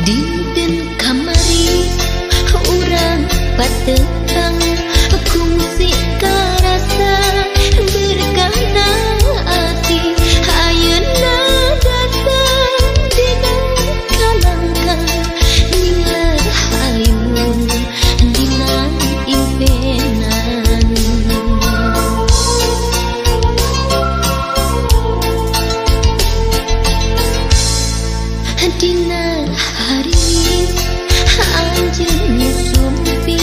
Dinten kamari urang patekang kungsi karasa berkana ati ayeuna datang dina kalangkang ningler halimun dina impenan dina hari anjeun sumpi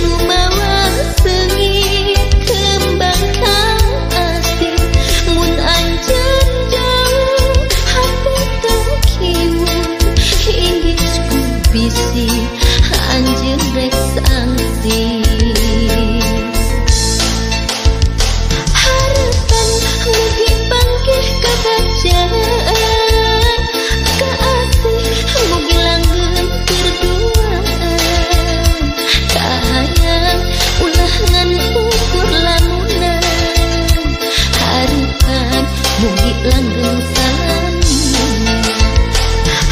nu mawa seungit kembang kang asih mun anjeun jauh hate teu kiwun inggis ku bisi anjeun rek sangsi harapan mugi panggih kabacaan mugi langgeng berduaan kahayang ulah ngan ukur lamunan harapan mugi langgeng salamunan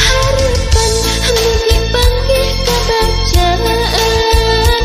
harapan mugi panggih kabacaan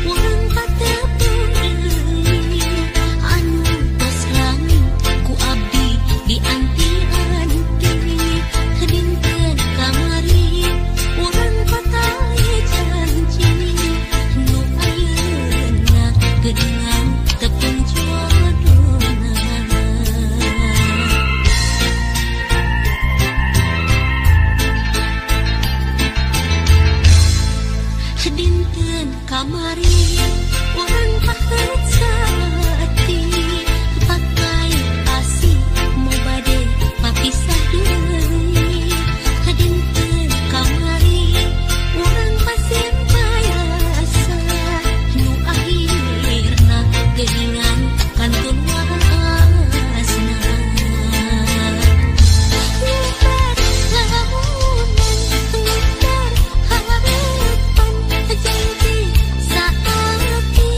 urang katepundeui anu tos langit ku abdi dianti-anti dinten kamari urang patahe janji nu ayeuna geuningan tepung jodohna. Dinten kamari urang pahet sati pakai asih mau bade papisah deui. Dinten kamari urang pasien payasa nu akhirna geuningan kantun wasna. Nyebar lamunan nyebar harapan janji saati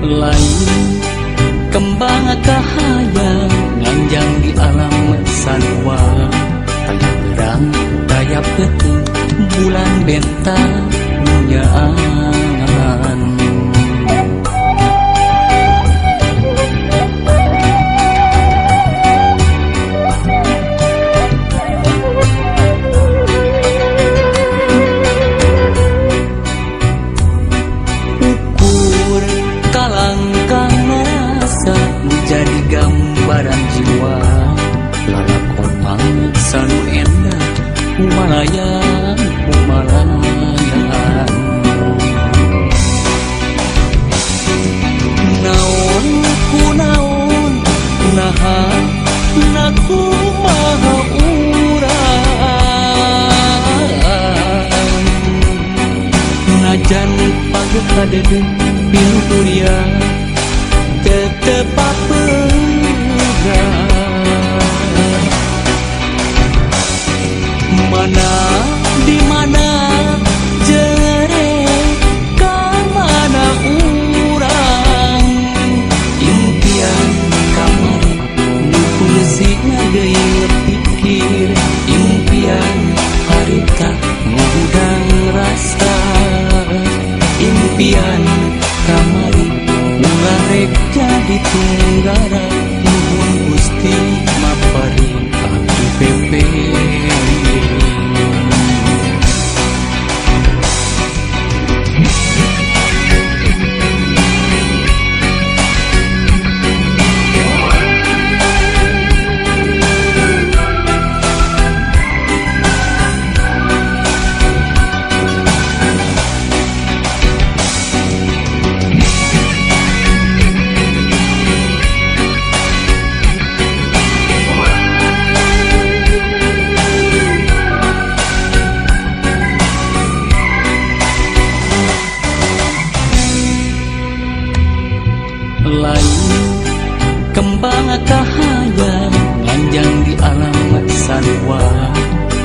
lain kembang kahaya nganjang di alam sarua taya berang taya peti bulan bentang nyaan ukur kalangkang rasa menjadi gambaran jiwa lalakon sanu endah umalayan umalayan naon ku naon naha naku maha urang najan pagi kadede pinturia tetep pegang mana di mana jere ka mana urang impian kamari nu fungsinya geuing pikir impian harita ngundang rasa impian kamari ngarek jadi tunggara nuhun Gusti maparing abdi pepe lain kembang kahaya nganjang di alam sarua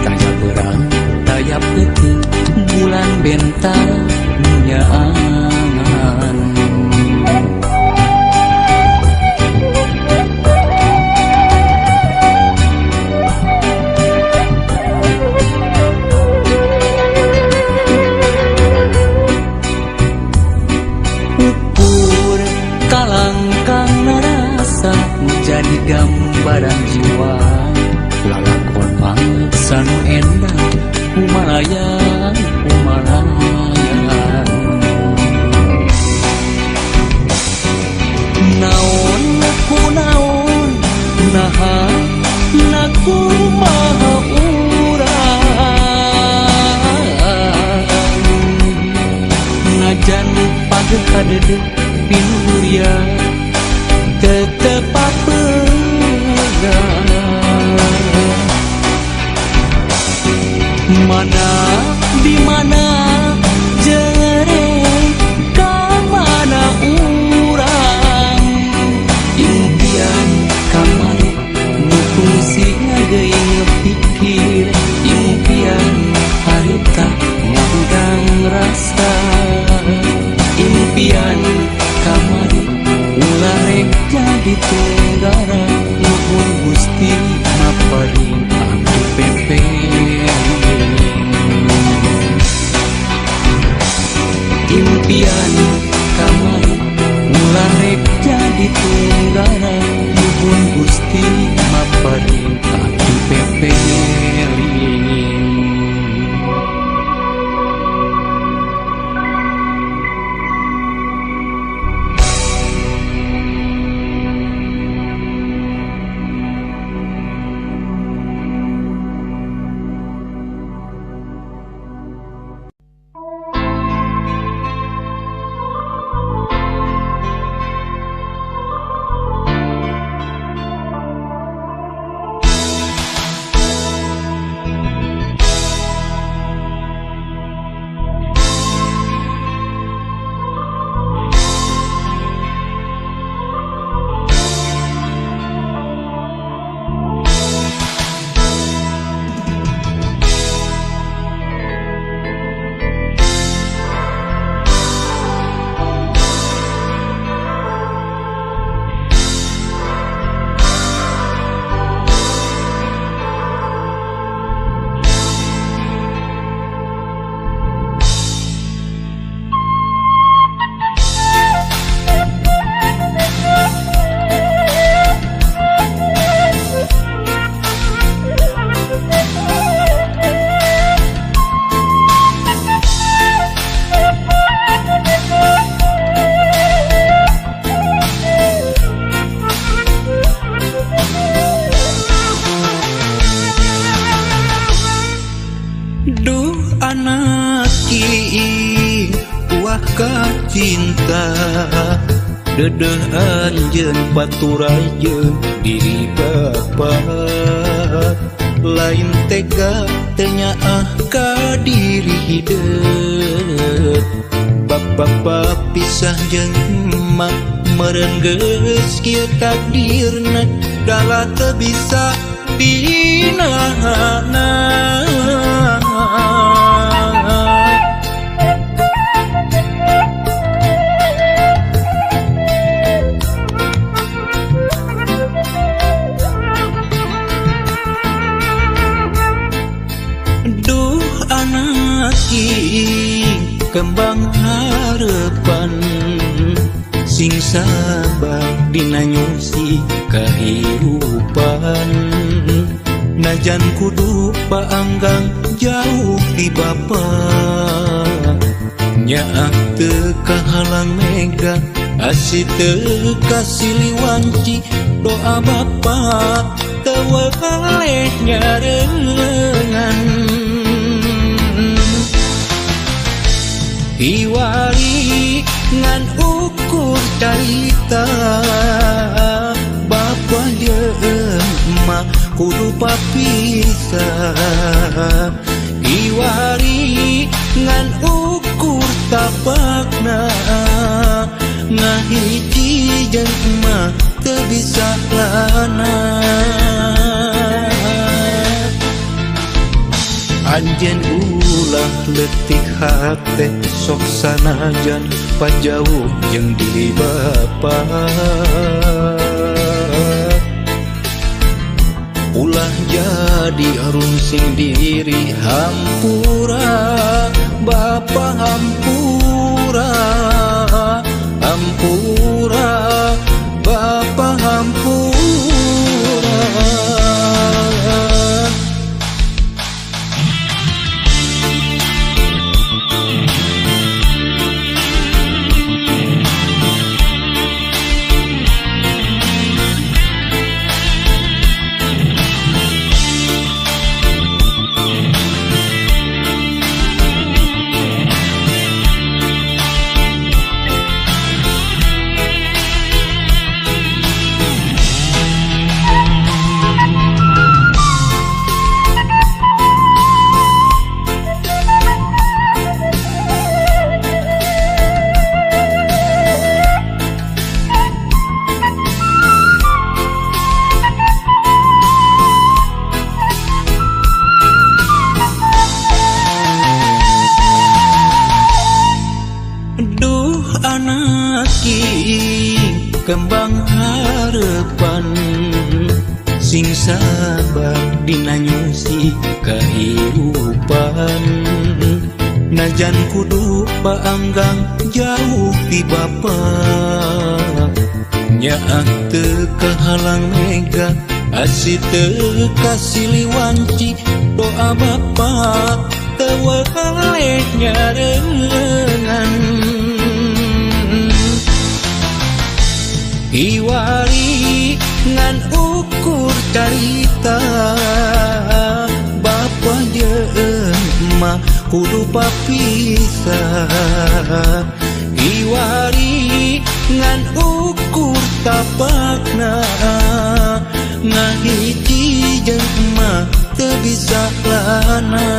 taya berang taya peti bulan bentang nyaan kalangkang rasa menjadi gambaran jiwa lalakon sanu endah umalayan umalayan naon ku naon naha naku maha urang najan pagi kadede pinturia tetep pegang mana di mana jere ka mana urang impian kamari nu fungsinya geuing pikir impian harita ngundang rasa impian kamari ularek jadi tunggara nuhun Gusti maparing abdi pepe impian kamari ularek jadi tunggara nuhun Gusti maparing abdi pepe ka cinta dedeh anjeun paturajeun diri bapa lain tega tenyaah ka diri hideuk bapa pisah jeung emak meureun geus kieu takdirna dala teu bisa dinahanna. Duh anak king kembang harapan sing sabar dina nyusi kahirupan najan kudu paanggang jauh ti bapa nyaah teu kahalang mega asih teu kasiliwanci doa bapa teu waleh nyareungan iwali ngan ukur carita bapa jeung emak kudu papisah iwali ngan ukur tapakna ngahiji jeung emak teu bisa lana anjeun ulah leutik hate sok sanajan pajauh jeung diri bapa ulah jadi arungsing diri hampura bapa hampura hampura bapa hampura. Anak king kembang harapan sing sabar dina nyusi kahirupan najan kudu paanggang jauh ti bapa nyaah teu kahalang mega asih teu kasiliwanci doa bapa teu waleh nyareungan iwali ngan ukur carita bapa jeung emak kudu papisah iwali ngan ukur tapakna ngahiji jeung emak teu bisa lana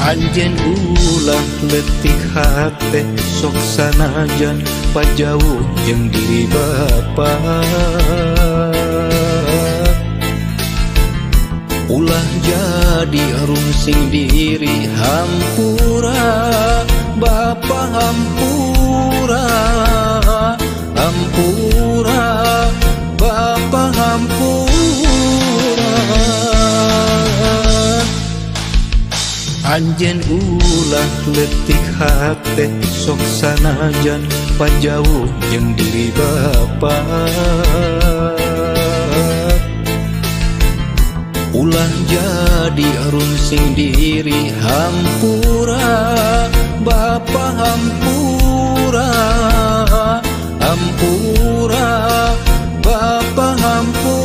anjeun ulah leutik hate sok sanajan pajauh jeung diri bapa ulah jadi arungsing diri hampura bapa hampura hampura bapa hampura. Anjeun ulah leutik hate sok sanajan pajauh jeung diri bapa ulah jadi arungsing diri hampura bapa hampura hampura bapa hampura.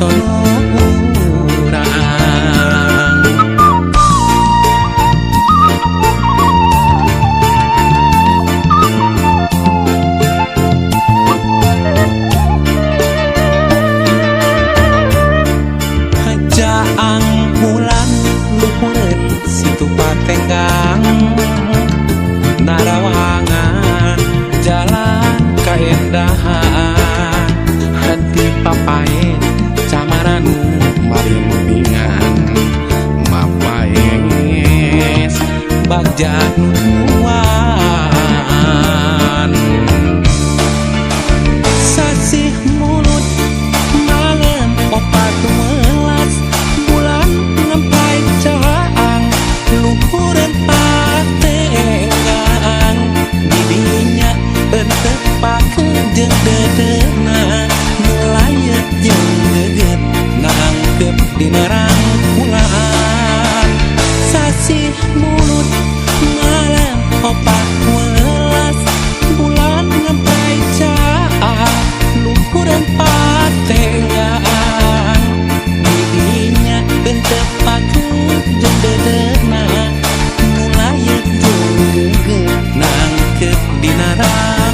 sono urang. Jaang bulan luhureun situ patenggang narawangan jalan kaendahan hati papae camaranu marimbingan mapaes bagja nuan sasih mulut malam opat melas bulan nempai caang luhureun patenggang didinya entepakeun jeung dedeuna melayet jeung geget nangkep dina rangkulan sasih mulut malam opat welas bulan nempai caang luhureun patenggang didinya entepakeun jeung dedeuna melayet jeung geget nangkep dina rangkulan.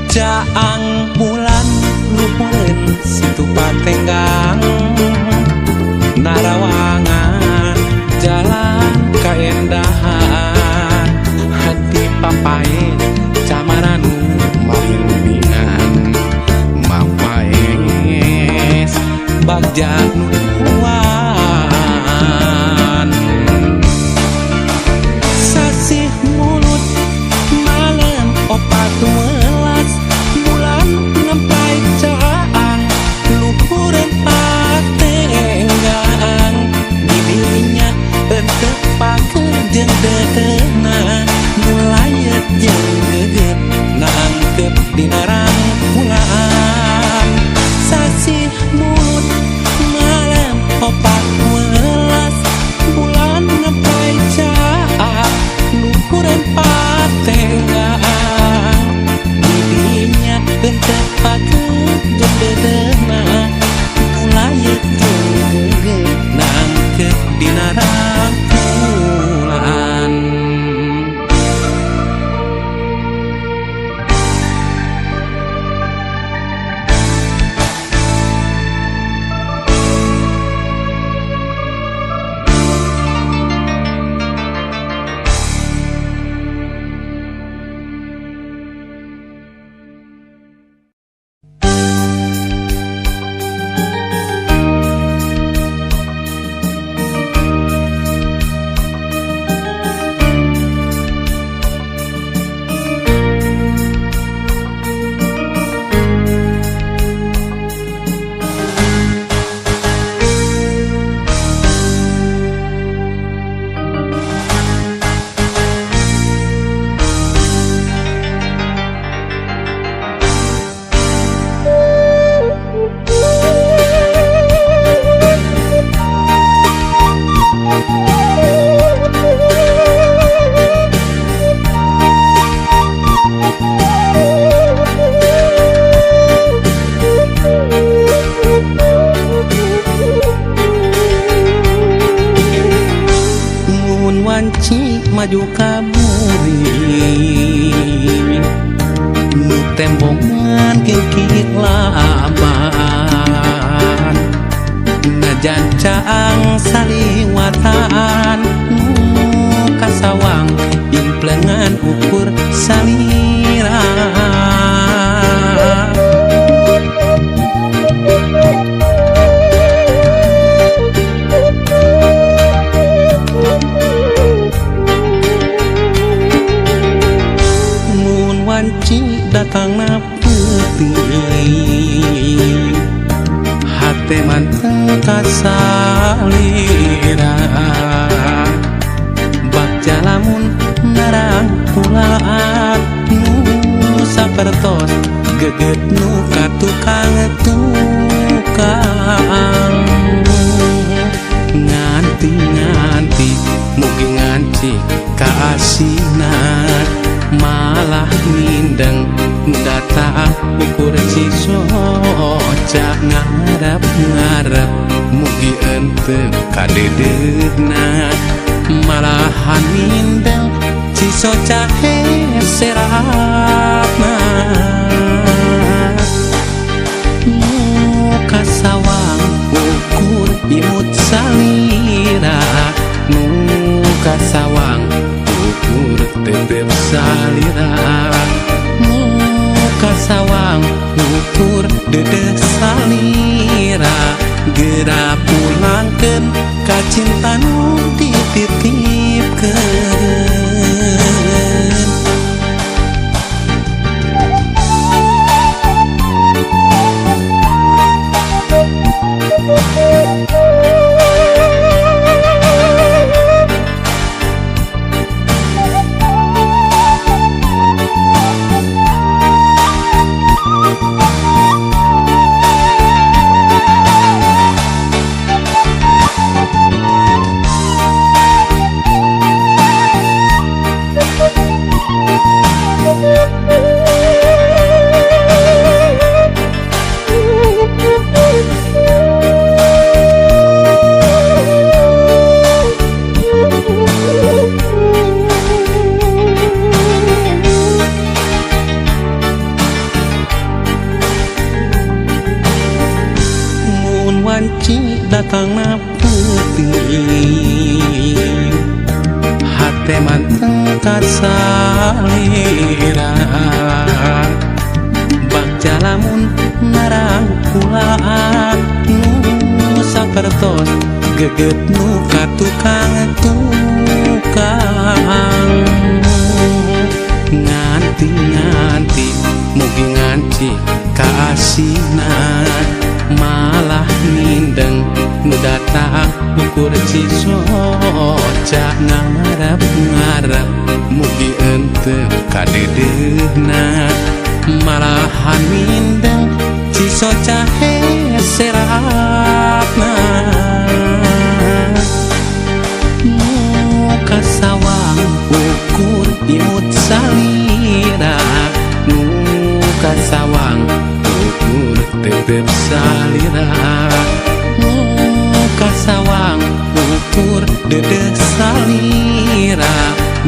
Jaang bulan luhureun situ patenggang narawangan jalan kaendahan hati papae camaranu marimbingan mapaes bagja nuan sasih mulut malam opat welas bulan nempai caang luhureun patenggang didinya entepakeun jeung dedeuna melayet jeung geget nangkep dina rangkulan sasih mulut malam opat welas bulan nempai caang luhureun patenggang didinya entepakeun jeung dedeuna melayet jeung geget nangkep dina rangkulan. Maju kaburi nu tembongan kikit laban najan caang saliwatan nu kasawang implengan ukur salira hate manteng kasalira bak jalamun narang pulaan nu sapertos geget nu katukang tukang nganti mugi nganci kaasina malah mindeng data ukur cisoca ngarep mugi ente kadedena malahan mindeng cisoca heseratna muka sawang ukur imut salira muka sawang ukur tetep salira muka sawang ukur dedeh salira gera pulangkeun ka cinta nu dititipkeun. Datang peuting hate manteng kasalira bak jalamun narang pulaan nu sapertos geget nu katukang nganti mugi nganci kaasina malah mindeng nu datang ukur cisoca ngarep mugi ente kadedena malahan mindeng cisoca heseratna muka sawang ukur imut salira muka sawang ukur tetep salira muka sawang ukur dedeh salira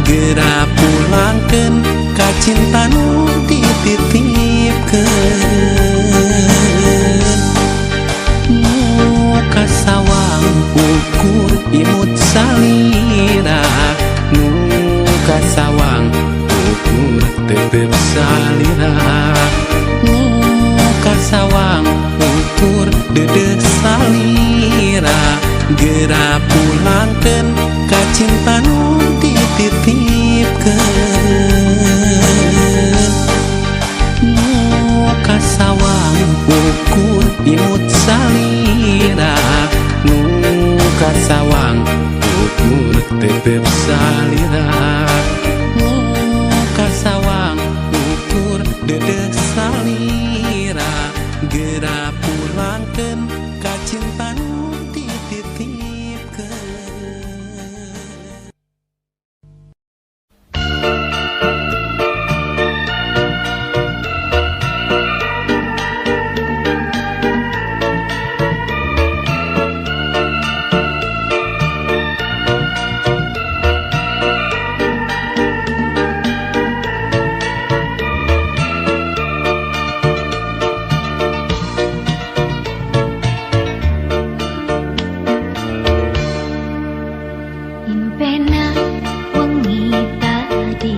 gera pulangkeun ka cinta nu dititipkeun. Muka sawang ukur imut salira muka sawang ukur tetep salira muka sawang ukur dedeh salira gera pulangkeun ka cinta nu dititipkeun. Muka sawang ukur imut salira muka sawang ukur tetep salira muka sawang ukur dedeh salira gera pulangkeun ka cinta nu dititipkeun. Impena wengi tadi